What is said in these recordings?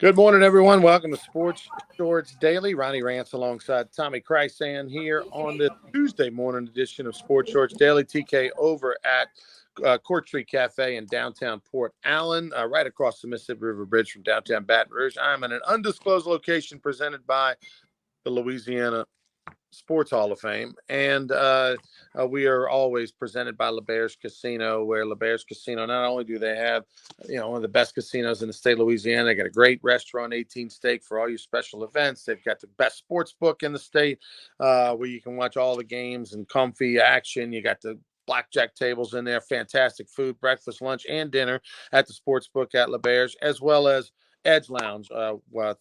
Good morning, everyone. Welcome to Sports Shorts Daily. Ronnie Rance alongside Tommy Chrysan here on the Tuesday morning edition of Sports Shorts Daily. TK over at Court Street Cafe in downtown Port Allen, right across the Mississippi River Bridge from downtown Baton Rouge. I'm in an undisclosed location presented by the Louisiana Sports Hall of Fame, and we are always presented by LeBear's Casino, where LeBear's Casino, not only do they have one of the best casinos in the state of Louisiana, they got a great restaurant, 18 steak for all your special events. They've got the best sports book in the state, where you can watch all the games and comfy action. You got the blackjack tables in there, fantastic food, breakfast, lunch, and dinner at the sports book at LeBear's, as well as Edge Lounge,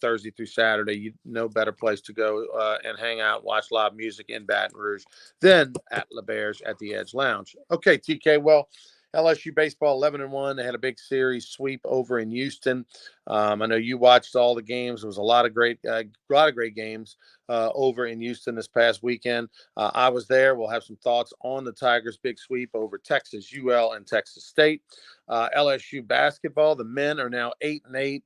Thursday through Saturday. You no better place to go and hang out, watch live music in Baton Rouge than at LeBear's at the Edge Lounge. Okay, TK. Well, LSU baseball 11-1. They had a big series sweep over in Houston. I know you watched all the games. There was a lot of great games over in Houston this past weekend. I was there. We'll have some thoughts on the Tigers' big sweep over Texas UL and Texas State. LSU basketball, the men are now 8-8.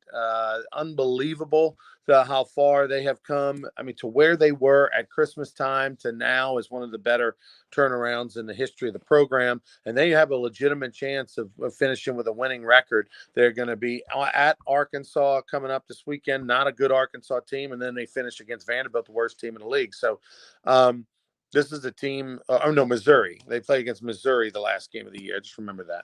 Unbelievable how far they have come. I mean, to where they were at Christmas time to now is one of the better turnarounds in the history of the program. And they have a legitimate chance of finishing with a winning record. They're going to be at Arkansas coming up this weekend. Not a good Arkansas team. And then they finish against Vanderbilt, the worst team in the league. So, this is a team. Missouri. They play against Missouri the last game of the year. Just remember that.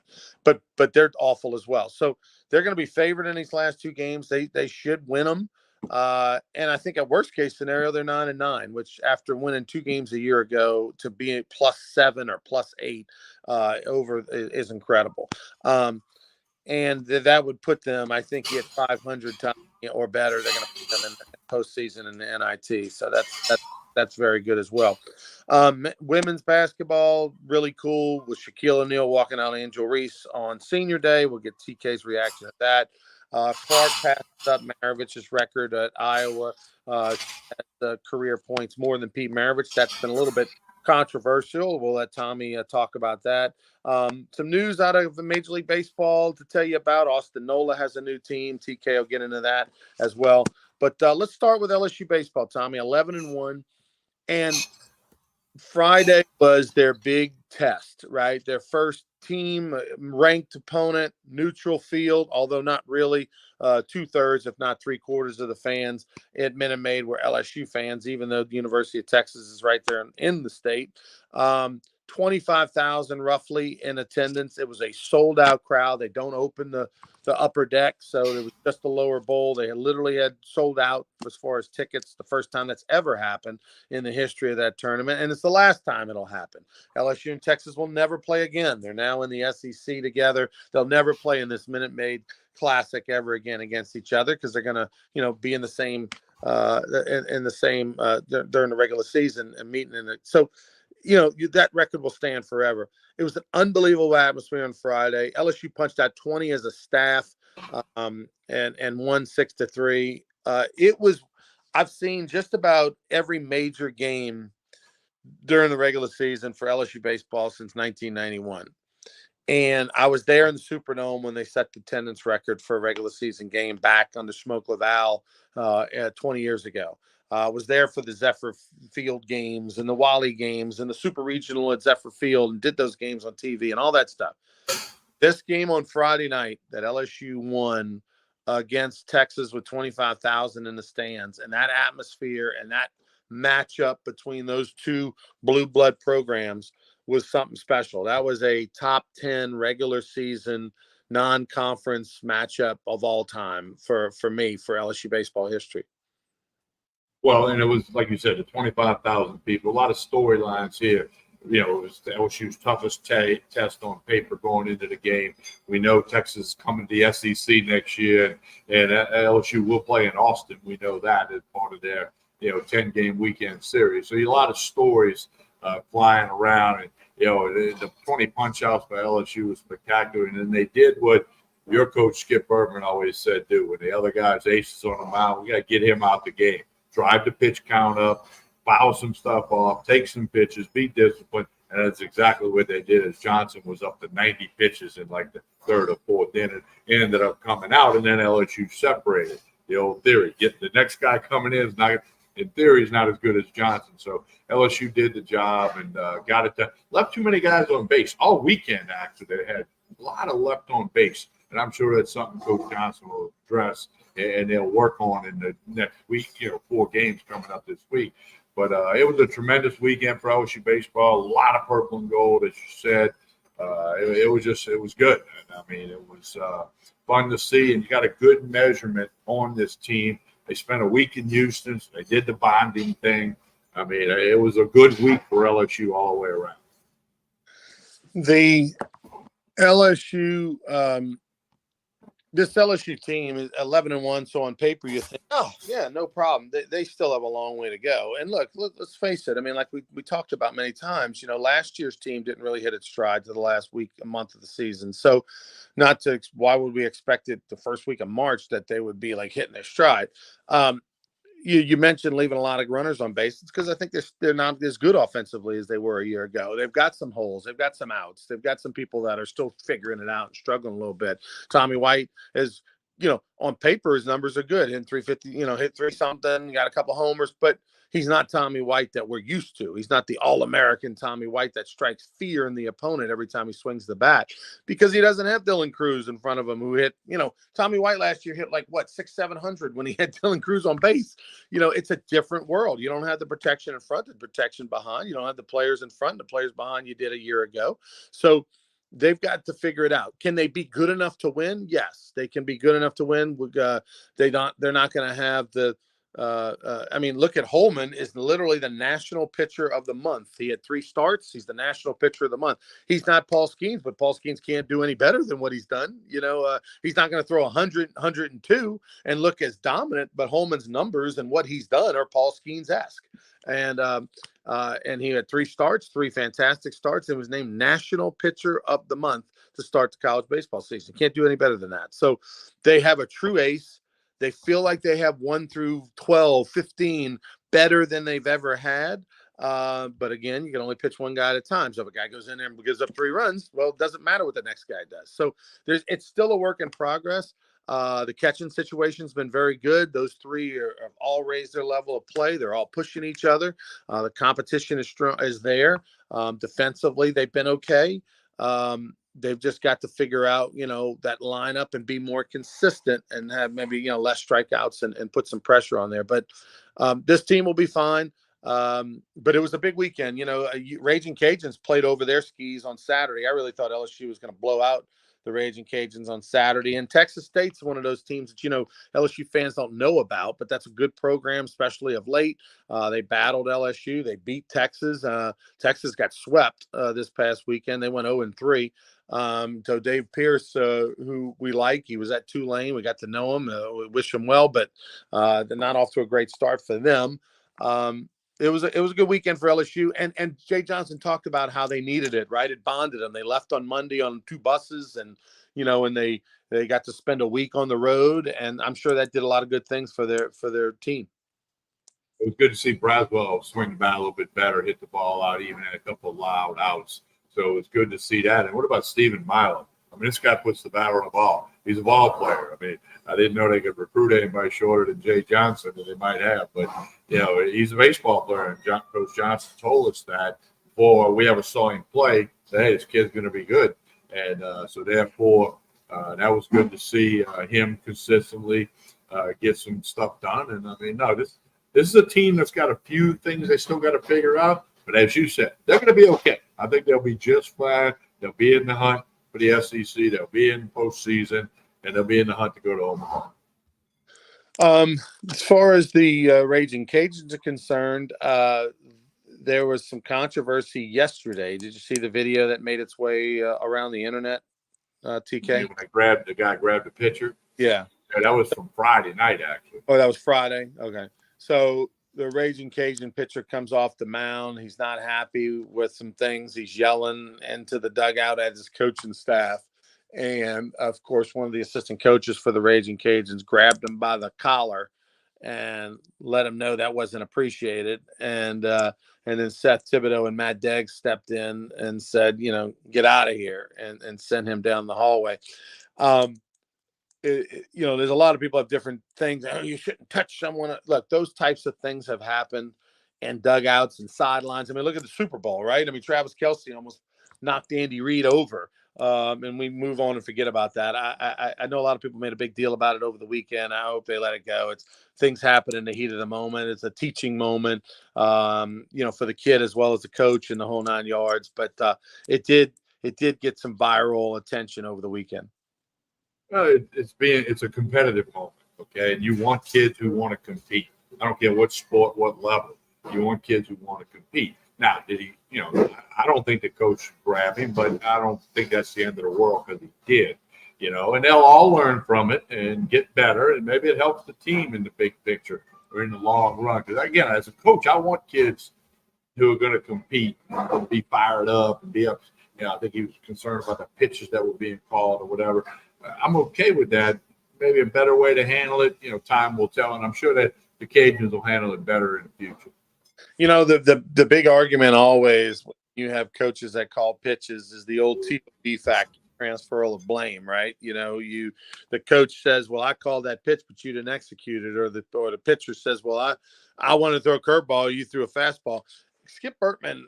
But they're awful as well. So they're going to be favored in these last two games. They should win them. And I think at worst case scenario, they're 9-9, which after winning two games a year ago to be +7 or +8 over is incredible. And that would put them, I think, at 500 times or better. They're going to put them in the postseason in the NIT. So that's very good as well. Women's basketball, really cool with Shaquille O'Neal walking out Angel Reese on senior day. We'll get TK's reaction to that. Clark passes up Maravich's record at Iowa at the career points more than Pete Maravich. That's been a little bit controversial. We'll let Tommy talk about that. Some news out of Major League Baseball to tell you about. Austin Nola has a new team. TK will get into that as well. But let's start with LSU baseball, Tommy. 11-1. And Friday was their big test, right? Their first team ranked opponent, neutral field, although not really. 2/3, if not 3/4 of the fans at Minute Maid were LSU fans, even though the University of Texas is right there in the state. 25,000 roughly in attendance. It was a sold out crowd. They don't open the upper deck, so it was just the lower bowl. They literally had sold out as far as tickets, the first time that's ever happened in the history of that tournament, and it's the last time it'll happen. LSU and Texas will never play again. They're now in the SEC together. They'll never play in this Minute Maid Classic ever again against each other because they're going to, be in the same during the regular season and meeting in it. So, that record will stand forever. It was an unbelievable atmosphere on Friday. LSU punched out 20 as a staff and won 6-3. I've seen just about every major game during the regular season for LSU baseball since 1991. And I was there in the Superdome when they set the attendance record for a regular season game back under Smoke Laval 20 years ago. I was there for the Zephyr Field games and the Wally games and the Super Regional at Zephyr Field and did those games on TV and all that stuff. This game on Friday night that LSU won against Texas with 25,000 in the stands, and that atmosphere and that matchup between those two blue blood programs was something special. That was a top 10 regular season non-conference matchup of all time for me, for LSU baseball history. Well, and it was, like you said, the 25,000 people, a lot of storylines here. It was LSU's toughest test on paper going into the game. We know Texas is coming to the SEC next year, and LSU will play in Austin. We know that as part of their 10-game weekend series. So a lot of stories flying around, and the 20 punch-outs by LSU was spectacular. And then they did what your coach Skip Bertman always said do. When the other guy's aces on the mound, we got to get him out the game. Drive the pitch count up, foul some stuff off, take some pitches, be disciplined, and that's exactly what they did. As Johnson was up to 90 pitches in like the third or fourth inning, ended up coming out, and then LSU separated. the old theory. Get the next guy coming in is not, in theory, is not as good as Johnson. So LSU did the job and got it done. Left too many guys on base all weekend. Actually, they had a lot of left on base, and I'm sure that's something Coach Johnson will address and they'll work on in the next week. 4 games coming up this week. But it was a tremendous weekend for LSU baseball. A lot of purple and gold, as you said. It was good. I mean, it was fun to see, and you got a good measurement on this team. They spent a week in Houston. They did the bonding thing. I mean, it was a good week for LSU all the way around. The LSU, this LSU team is 11-1. So on paper, you think, oh yeah, no problem. They still have a long way to go. And look, let's face it. I mean, like we talked about many times, last year's team didn't really hit its stride to the last week, a month of the season. So why would we expect it the first week of March that they would be like hitting their stride? You mentioned leaving a lot of runners on base. It's because I think they're not as good offensively as they were a year ago. They've got some holes. They've got some outs. They've got some people that are still figuring it out and struggling a little bit. Tommy White is, on paper, his numbers are good. Hit 350, hit 3 something, got a couple homers, but he's not Tommy White that we're used to. He's not the all-American Tommy White that strikes fear in the opponent every time he swings the bat because he doesn't have Dylan Cruz in front of him who hit, Tommy White last year hit like 600-700 when he had Dylan Cruz on base. It's a different world. You don't have the protection in front, the protection behind. You don't have the players in front, the players behind you did a year ago. So they've got to figure it out. Can they be good enough to win? Yes, they can be good enough to win. They're not going to have the. Look at Holman is literally the national pitcher of the month. He had 3 starts. He's the national pitcher of the month. He's not Paul Skeens, but Paul Skeens can't do any better than what he's done. He's not going to throw 100, 102 and look as dominant, but Holman's numbers and what he's done are Paul Skeens-esque. And he had 3 starts, 3 fantastic starts, and was named National Pitcher of the Month to start the college baseball season. Can't do any better than that. So they have a true ace. They feel like they have 1 through 12, 15 better than they've ever had. But again, you can only pitch one guy at a time. So if a guy goes in there and gives up 3 runs, well, it doesn't matter what the next guy does. So it's still a work in progress. The catching situation's been very good. Those 3 have all raised their level of play. They're all pushing each other. The competition is there. Defensively, they've been okay. They've just got to figure out, that lineup and be more consistent and have maybe, less strikeouts and put some pressure on there. But this team will be fine. But it was a big weekend. Raging Cajuns played over their skis on Saturday. I really thought LSU was going to blow out the Raging Cajuns on Saturday. And Texas State's one of those teams that, LSU fans don't know about, but that's a good program, especially of late. They battled LSU. They beat Texas. Texas got swept this past weekend. They went 0-3. So Dave Pierce, who we like, he was at Tulane. We got to know him. We wish him well, but they're not off to a great start for them. It was a good weekend for LSU, and Jay Johnson talked about how they needed it, right? It bonded them. They left on Monday on 2 buses, and and they got to spend a week on the road, and I'm sure that did a lot of good things for their team. It was good to see Braswell swing the bat a little bit better, hit the ball out, even had a couple of loud outs. So it was good to see that. And what about Stephen Milo? I mean, this guy puts the bat on the ball. He's a ball player. I mean, I didn't know they could recruit anybody shorter than Jay Johnson that they might have. But, he's a baseball player. And Coach Johnson told us that before we ever saw him play, that, hey, this kid's going to be good. And so therefore, that was good to see him consistently get some stuff done. And, I mean, no, this is a team that's got a few things they still got to figure out. But as you said, they're going to be okay. I think they'll be just fine. They'll be in the hunt for the SEC. They'll be in postseason, and they'll be in the hunt to go to Omaha. As far as the Raging Cajuns are concerned, there was some controversy yesterday. Did you see the video that made its way around the internet, TK? When the guy grabbed the pitcher? Yeah. That was from Friday night, actually. Oh, that was Friday? Okay. So the Raging Cajun pitcher comes off the mound. He's not happy with some things. He's yelling into the dugout at his coaching staff. And, of course, one of the assistant coaches for the Raging Cajuns grabbed him by the collar and let him know that wasn't appreciated. And then Seth Thibodeau and Matt Deggs stepped in and said, get out of here, and sent him down the hallway. there's a lot of people have different things. Oh, you shouldn't touch someone. Look, those types of things have happened in dugouts and sidelines. I mean, look at the Super Bowl, right? I mean, Travis Kelce almost knocked Andy Reid over. And we move on and forget about that. I know a lot of people made a big deal about it over the weekend. I hope they let it go. It's things happen in the heat of the moment. It's a teaching moment, for the kid as well as the coach and the whole 9 yards. But it did get some viral attention over the weekend. It's a competitive moment, okay? And you want kids who want to compete. I don't care what sport, what level. You want kids who want to compete. Now, did he? I don't think the coach grabbed him, but I don't think that's the end of the world because he did. And they'll all learn from it and get better, and maybe it helps the team in the big picture or in the long run. Because again, as a coach, I want kids who are going to compete, and be fired up, and be up. I think he was concerned about the pitches that were being called or whatever. I'm okay with that. Maybe a better way to handle it, time will tell, and I'm sure that the Cajuns will handle it better in the future. The big argument always when you have coaches that call pitches is the old TOB factor, transferal of blame, right? The coach says, "Well, I called that pitch, but you didn't execute it," or the pitcher says, "Well, I want to throw a curveball, you threw a fastball." Skip Bertman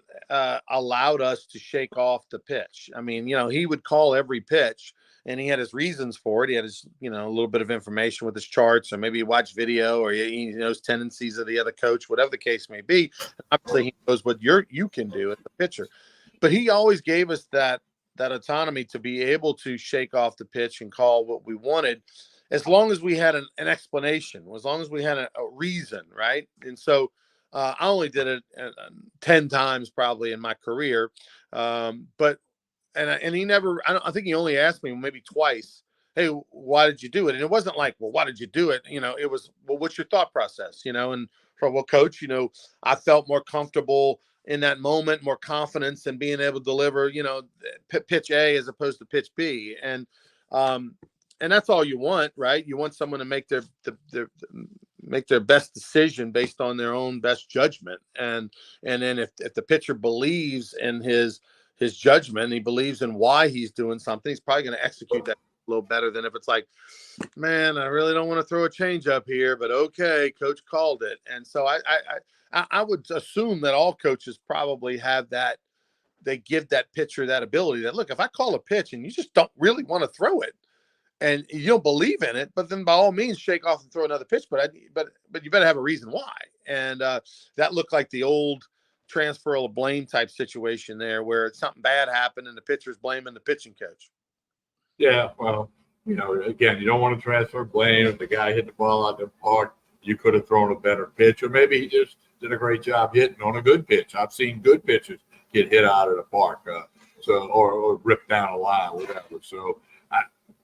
allowed us to shake off the pitch. I mean, he would call every pitch, and he had his reasons for it. He had his, a little bit of information with his charts, or maybe he watched video, or he knows tendencies of the other coach, whatever the case may be. Obviously, he knows what you can do as a pitcher. But he always gave us that autonomy to be able to shake off the pitch and call what we wanted, as long as we had an explanation, as long as we had a reason, right? And so I only did it 10 times probably in my career, but he never. I think he only asked me maybe twice, "Hey, why did you do it?" And it wasn't like, "Well, why did you do it?" It was, "Well, what's your thought process?" And for, "Well, coach, I felt more comfortable in that moment, more confidence in being able to deliver, pitch A as opposed to pitch B." And that's all you want, right? You want someone to make their best decision based on their own best judgment. And then if the pitcher believes in his judgment, he believes in why he's doing something, he's probably going to execute that a little better than if it's like, "Man, I really don't want to throw a change up here, but okay, coach called it." And so I would assume that all coaches probably have that. They give that pitcher that ability that, look, if I call a pitch and you just don't really want to throw it, and you don't believe in it, but then by all means shake off and throw another pitch. But you better have a reason why. And that looked like the old transfer of blame type situation there, where something bad happened and the pitcher's blaming the pitching coach. Yeah, well, again, you don't want to transfer blame. If the guy hit the ball out the park, you could have thrown a better pitch, or maybe he just did a great job hitting on a good pitch. I've seen good pitchers get hit out of the park, or ripped down a line, whatever. So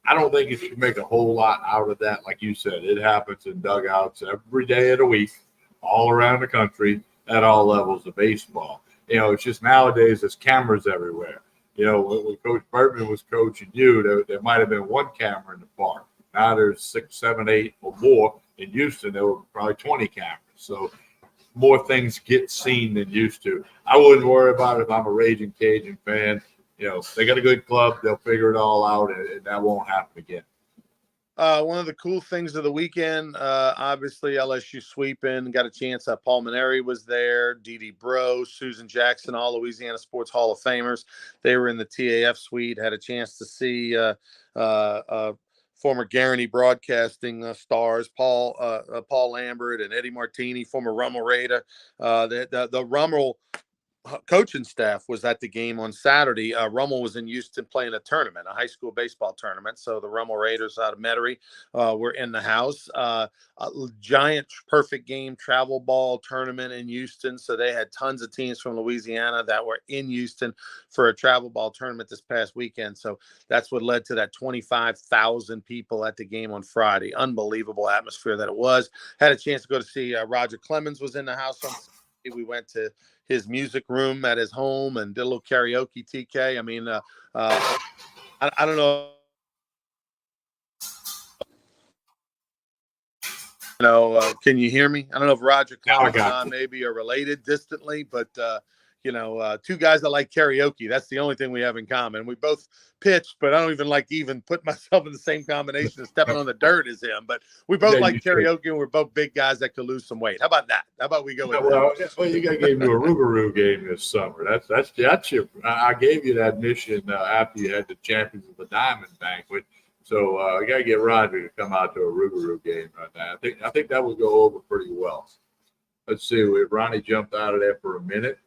I don't think you should make a whole lot out of that. Like you said, it happens in dugouts every day of the week, all around the country, at all levels of baseball. It's just nowadays there's cameras everywhere. When Coach Bertman was coaching you, there might have been one camera in the park. Now there's 6, 7, 8 or more. In Houston, there were probably 20 cameras. So more things get seen than used to. I wouldn't worry about it if I'm a Raging Cajun fan. They got a good club. They'll figure it all out, and that won't happen again. One of the cool things of the weekend, obviously LSU sweeping, got a chance. Paul Maneri was there, Dee Bro, Susan Jackson, all Louisiana Sports Hall of Famers. They were in the TAF suite, had a chance to see former Guaranty Broadcasting stars, Paul Lambert and Eddie Martini, former Rummel Raider. The Rummel coaching staff was at the game on Saturday. Rummel was in Houston playing a tournament, a high school baseball tournament. So the Rummel Raiders out of Metairie were in the house. A giant perfect game travel ball tournament in Houston. So they had tons of teams from Louisiana that were in Houston for a travel ball tournament this past weekend. So that's what led to that 25,000 people at the game on Friday. Unbelievable atmosphere that it was. Had a chance to go to see Roger Clemens was in the house on Saturday. We went to his music room at his home and did a little karaoke. TK. I mean, I don't know. Can you hear me? I don't know if Roger Clemens and I maybe are related distantly, but two guys that like karaoke. That's the only thing we have in common. We both pitch, but I don't even like to even put myself in the same combination of stepping on the dirt as him. But we both like karaoke, and we're both big guys that could lose some weight. How about that? How about we go with that? Well, you got to get into a Rougarou game this summer. That's your. I gave you that mission after you had the Champions of the Diamond banquet. So you got to get Roger to come out to a Rougarou game right now. I think that would go over pretty well. Let's see. Ronnie jumped out of there for a minute.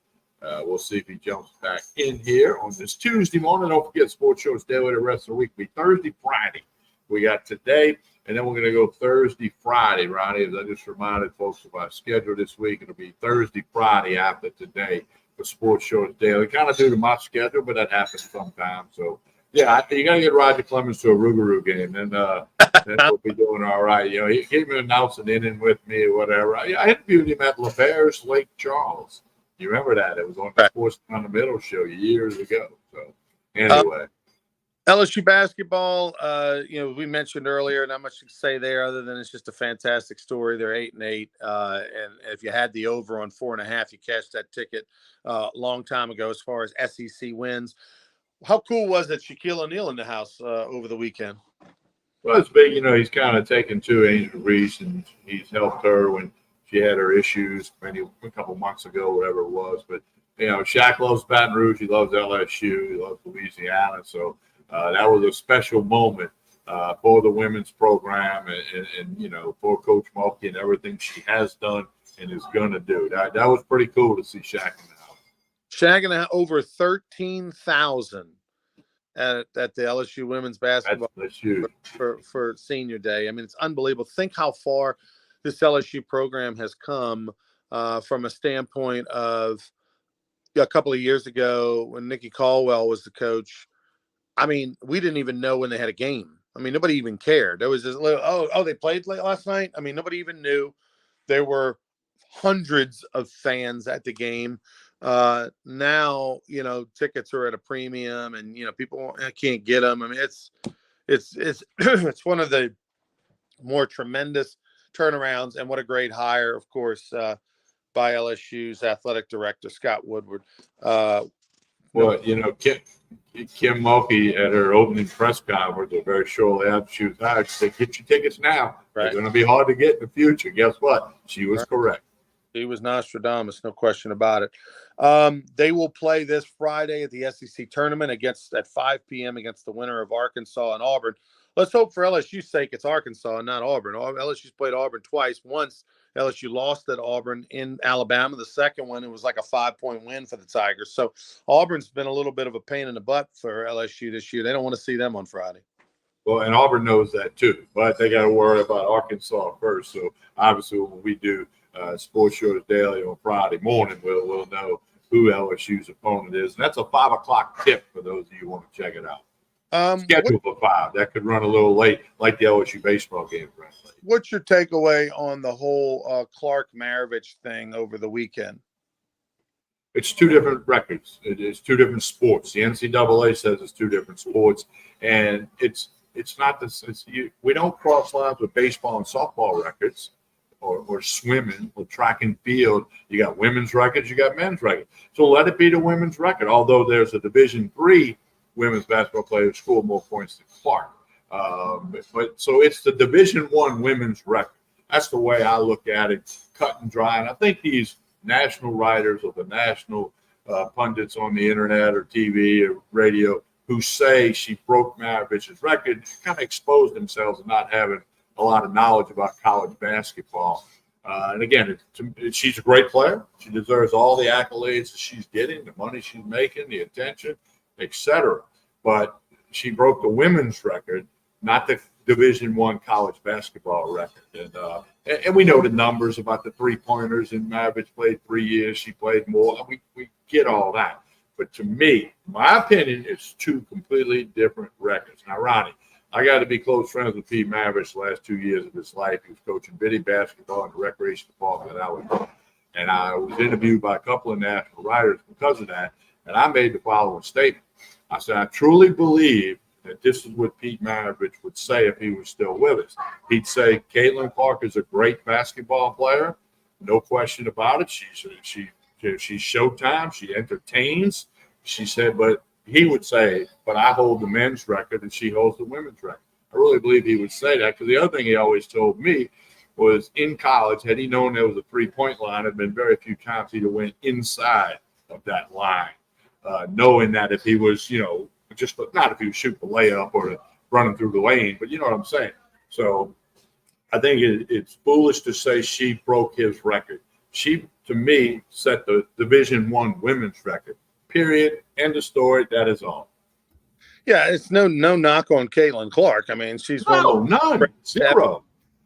We'll see if he jumps back in here on this Tuesday morning. Don't forget, Sports Shorts Daily the rest of the week. Be Thursday, Friday. We got today, and then we're going to go Thursday, Friday, Ronnie. As I just reminded folks of our schedule this week, it'll be Thursday, Friday after today for Sports Shorts Daily. Kind of due to my schedule, but that happens sometimes. So, yeah, you got to get Roger Clemens to a Rougarou game, and then we'll be doing all right. He came and announced an inning with me or whatever. I interviewed him at LaBear's Lake Charles. You remember that? It was on the Sports Fundamental show years ago. So, anyway. LSU basketball, we mentioned earlier, not much to say there other than it's just a fantastic story. They're 8-8, and if you had the over on 4.5, you cashed that ticket a long time ago as far as SEC wins. How cool was it, Shaquille O'Neal in the house over the weekend? Well, it's big. He's kind of taken to Angel Reese, and he's helped her when she had her issues maybe a couple months ago, whatever it was. But, Shaq loves Baton Rouge. He loves LSU. He loves Louisiana. So that was a special moment for the women's program and for Coach Mulkey and everything she has done and is going to do. That was pretty cool to see Shaq in the house. Shaq and over 13,000 at the LSU women's basketball for senior day. I mean, it's unbelievable. Think how far this LSU program has come from a standpoint of a couple of years ago when Nikki Caldwell was the coach. I mean, we didn't even know when they had a game. I mean, nobody even cared. There was this little, they played late last night. I mean, nobody even knew. There were hundreds of fans at the game. Now, tickets are at a premium and, people can't get them. I mean, it's it's one of the more tremendous turnarounds, and what a great hire, of course, by LSU's athletic director, Scott Woodward. Kim Mulkey at her opening press conference, very shortly after she was hired, she said, "Get your tickets now. Right. They're going to be hard to get in the future." Guess what? She was correct. He was Nostradamus, no question about it. They will play this Friday at the SEC tournament at 5 p.m. against the winner of Arkansas and Auburn. Let's hope for LSU's sake it's Arkansas and not Auburn. LSU's played Auburn twice. Once LSU lost at Auburn in Alabama. The second one, it was like a 5-point win for the Tigers. So Auburn's been a little bit of a pain in the butt for LSU this year. They don't want to see them on Friday. Well, and Auburn knows that too, but they got to worry about Arkansas first. So obviously when we do Sports Shorts Daily on Friday morning, we'll know who LSU's opponent is. And that's a 5 o'clock tip for those of you who want to check it out. Scheduled for 5. That could run a little late, like the LSU baseball game. What's your takeaway on the whole Clark Maravich thing over the weekend? It's two different records. It's two different sports. The NCAA says it's two different sports, and it's not this. We don't cross lines with baseball and softball records, or swimming, or track and field. You got women's records, you got men's records. So let it be the women's record. Although there's a Division III women's basketball player who scored more points than Clark. But so it's the Division I women's record. That's the way I look at it, cut and dry. And I think these national writers or the national pundits on the internet or TV or radio who say she broke Maravich's record kind of expose themselves as not having a lot of knowledge about college basketball. And again, she's a great player. She deserves all the accolades that she's getting, the money she's making, the attention, etc. But she broke the women's record, not the Division I college basketball record. And we know the numbers about the three-pointers, and Maravich played 3 years. She played more. We get all that. But to me, my opinion, it's two completely different records. Now, Ronnie, I got to be close friends with Pete Maravich the last 2 years of his life. He was coaching biddy basketball and the recreation department at Alabama. And I was interviewed by a couple of national writers because of that. And I made the following statement. I said, I truly believe that this is what Pete Maravich would say if he was still with us. He'd say, Caitlin Clark is a great basketball player. No question about it. She she's Showtime. She entertains. She said, but he would say, but I hold the men's record and she holds the women's record. I really believe he would say that, because the other thing he always told me was, in college, had he known there was a 3-point line, it had been very few times he'd have went inside of that line, knowing that if he was, just not if he was shooting the layup or running through the lane, but you know what I'm saying. So I think it's foolish to say she broke his record. She, to me, set the Division I women's record. Period. End of story. That is all. Yeah, it's no knock on Caitlin Clark. I mean, she's none, zero.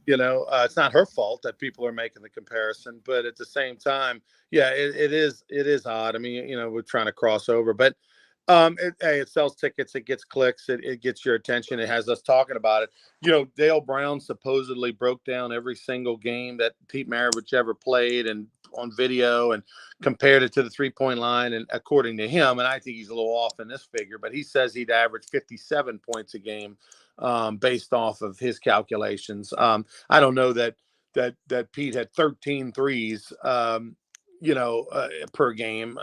It's not her fault that people are making the comparison, but at the same time, yeah, it is odd. I mean, we're trying to cross over, but it sells tickets, it gets clicks, it gets your attention, it has us talking about it. Dale Brown supposedly broke down every single game that Pete Maravich ever played and on video and compared it to the 3-point line. And according to him, and I think he's a little off in this figure, but he says he'd average 57 points a game based off of his calculations. I don't know that Pete had 13 threes, per game,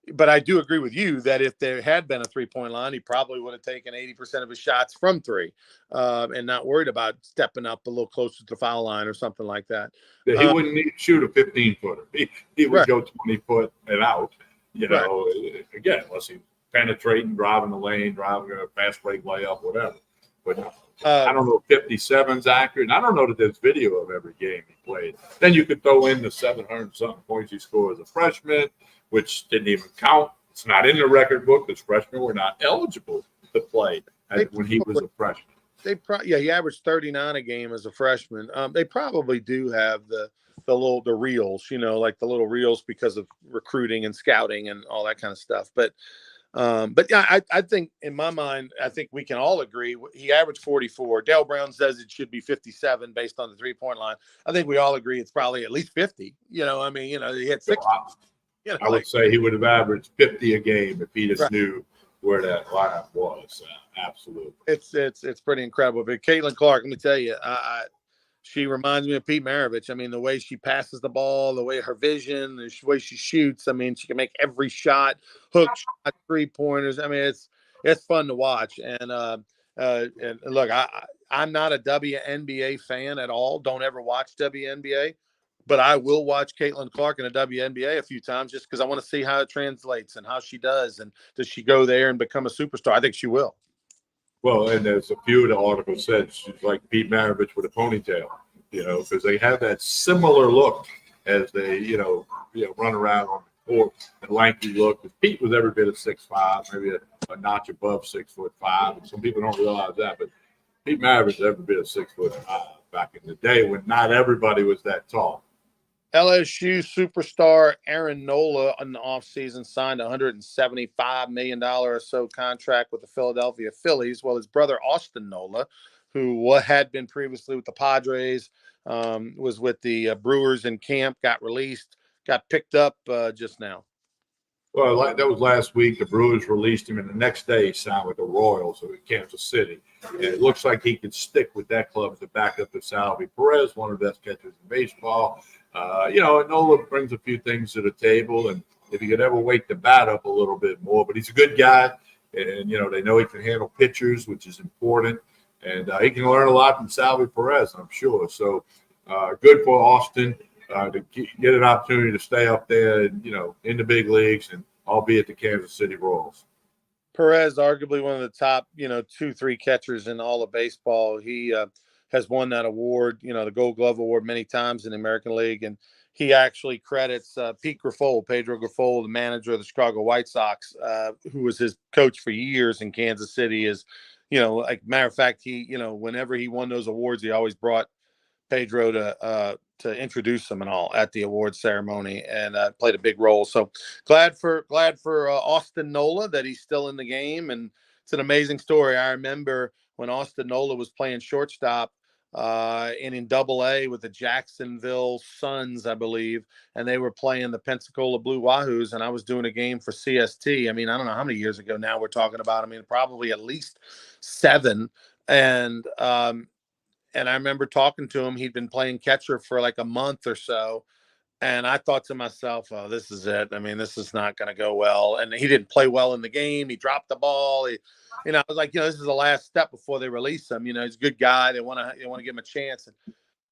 but I do agree with you that if there had been a 3-point line, he probably would have taken 80% of his shots from three, and not worried about stepping up a little closer to the foul line or something like that. He wouldn't need to shoot a 15-footer. He would go 20 foot and out, again, unless he's penetrating, driving the lane, driving a fast break layup, whatever. But I don't know if 57's accurate. And I don't know that there's video of every game he played. Then you could throw in the 700-something points he scored as a freshman, which didn't even count. It's not in the record book because freshmen were not eligible to play when he was a freshman. He averaged 39 a game as a freshman. They probably do have the reels, like the little reels because of recruiting and scouting and all that kind of stuff. But yeah, I think in my mind, I think we can all agree he averaged 44. Dale Brown says it should be 57 based on the 3-point line. I think we all agree it's probably at least 50. He had 6. I would say he would have averaged 50 a game if he just knew where that lineup was. Absolutely. It's pretty incredible. But Caitlin Clark, let me tell you, she reminds me of Pete Maravich. I mean, the way she passes the ball, the way her vision, the way she shoots. I mean, she can make every shot, hook shot, 3-pointers. I mean, it's fun to watch. And look, I'm not a WNBA fan at all. Don't ever watch WNBA. But I will watch Caitlin Clark in a WNBA a few times just because I want to see how it translates and how she does. And does she go there and become a superstar? I think she will. Well, and there's a few of the articles said she's like Pete Maravich with a ponytail, because they have that similar look as they, run around on the court, and lanky look. Pete was every bit of 6'5", maybe a notch above 6'5". And some people don't realize that, but Pete Maravich was every bit of 6'5" back in the day when not everybody was that tall. LSU superstar Aaron Nola in the offseason signed a $175 million or so contract with the Philadelphia Phillies. Well, his brother Austin Nola, who had been previously with the Padres, was with the Brewers in camp, got released, got picked up just now. Well, that was last week. The Brewers released him, and the next day he signed with the Royals of Kansas City. And it looks like he could stick with that club to back up to Salvi Perez, one of the best catchers in baseball. Nola brings a few things to the table, and if he could ever wake the bat up a little bit more, but he's a good guy, and they know he can handle pitchers, which is important, and he can learn a lot from Salvi Perez, I'm sure. So good for Austin to get an opportunity to stay up there, in the big leagues, and albeit the Kansas City Royals. Perez, arguably one of the top, 2-3 catchers in all of baseball. He has won that award, the Gold Glove Award many times in the American League. And he actually credits Pedro Grifol, the manager of the Chicago White Sox, who was his coach for years in Kansas City. Matter of fact, he, whenever he won those awards, he always brought Pedro to introduce them and all at the award ceremony, and played a big role. So glad for Austin Nola that he's still in the game. And it's an amazing story. I remember when Austin Nola was playing shortstop and in Double-A with the Jacksonville Suns, I believe, and they were playing the Pensacola Blue Wahoos, and I was doing a game for CST. I mean, I don't know how many years ago now we're talking about. I mean, probably at least 7. And I remember talking to him. He'd been playing catcher for like a month or so. And I thought to myself, oh, this is it. I mean, this is not going to go well. And he didn't play well in the game. He dropped the ball. I was like, this is the last step before they release him. He's a good guy. They want to give him a chance.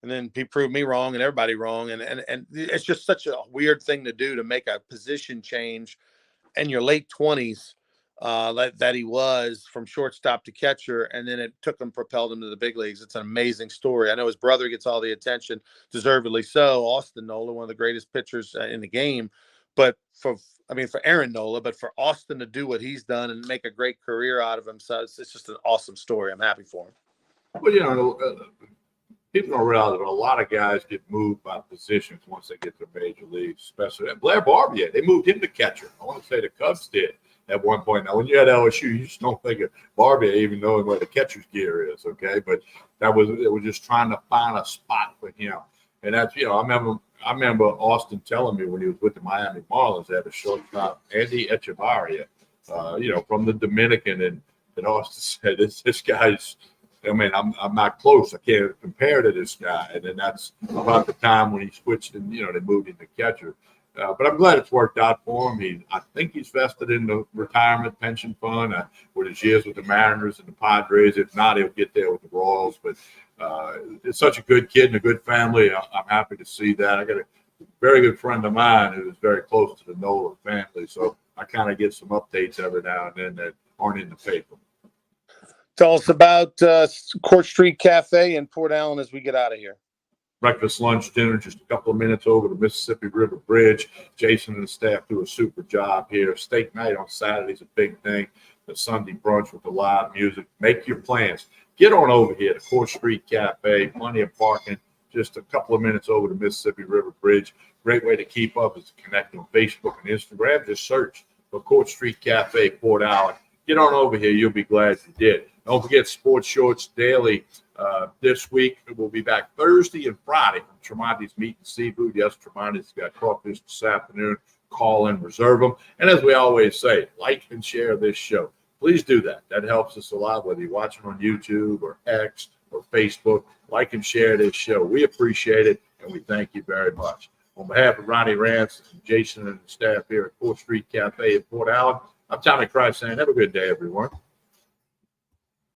And then he proved me wrong and everybody wrong. And it's just such a weird thing to do, to make a position change in your late 20s, that he was, from shortstop to catcher, and then it propelled him to the big leagues. It's an amazing story. I know his brother gets all the attention, deservedly so. Austin Nola, one of the greatest pitchers in the game, but for Aaron Nola, but for Austin to do what he's done and make a great career out of him, so it's just an awesome story. I'm happy for him. Well, people don't realize that a lot of guys get moved by positions once they get to major leagues, especially Blair Barbier. They moved him to catcher. I want to say the Cubs did at one point. Now, when you're at LSU, you just don't think of Barbier even knowing where the catcher's gear is, okay? But it was just trying to find a spot for him. And that's, I remember Austin telling me when he was with the Miami Marlins, they had a shortstop, Andy Echevarria, from the Dominican, and Austin said, this guy's, I'm not close. I can't compare to this guy. And then that's about the time when he switched and, they moved him to catcher. But I'm glad it's worked out for him. I think he's vested in the retirement pension fund with his years with the Mariners and the Padres. If not, he'll get there with the Royals. But it's such a good kid and a good family. I'm happy to see that. I got a very good friend of mine who is very close to the Nola family. So I kind of get some updates every now and then that aren't in the paper. Tell us about Court Street Cafe in Port Allen as we get out of here. Breakfast, lunch, dinner, just a couple of minutes over the Mississippi River Bridge. Jason and the staff do a super job here. Steak night on Saturday is a big thing. The Sunday brunch with the live music. Make your plans. Get on over here to Court Street Cafe. Plenty of parking. Just a couple of minutes over the Mississippi River Bridge. Great way to keep up is to connect on Facebook and Instagram. Just search for Court Street Cafe, Port Allen. Get on over here. You'll be glad you did. Don't forget Sports Shorts Daily this week. We'll be back Thursday and Friday from Tremonti's Meat and Seafood. Yes, Tremonti's got crawfish this afternoon. Call and reserve them. And as we always say, like and share this show. Please do that. That helps us a lot, whether you're watching on YouTube or X or Facebook. Like and share this show. We appreciate it, and we thank you very much. On behalf of Ronnie Rance, Jason, and the staff here at 4th Street Cafe in Port Allen, I'm Tommy Christ saying have a good day, everyone.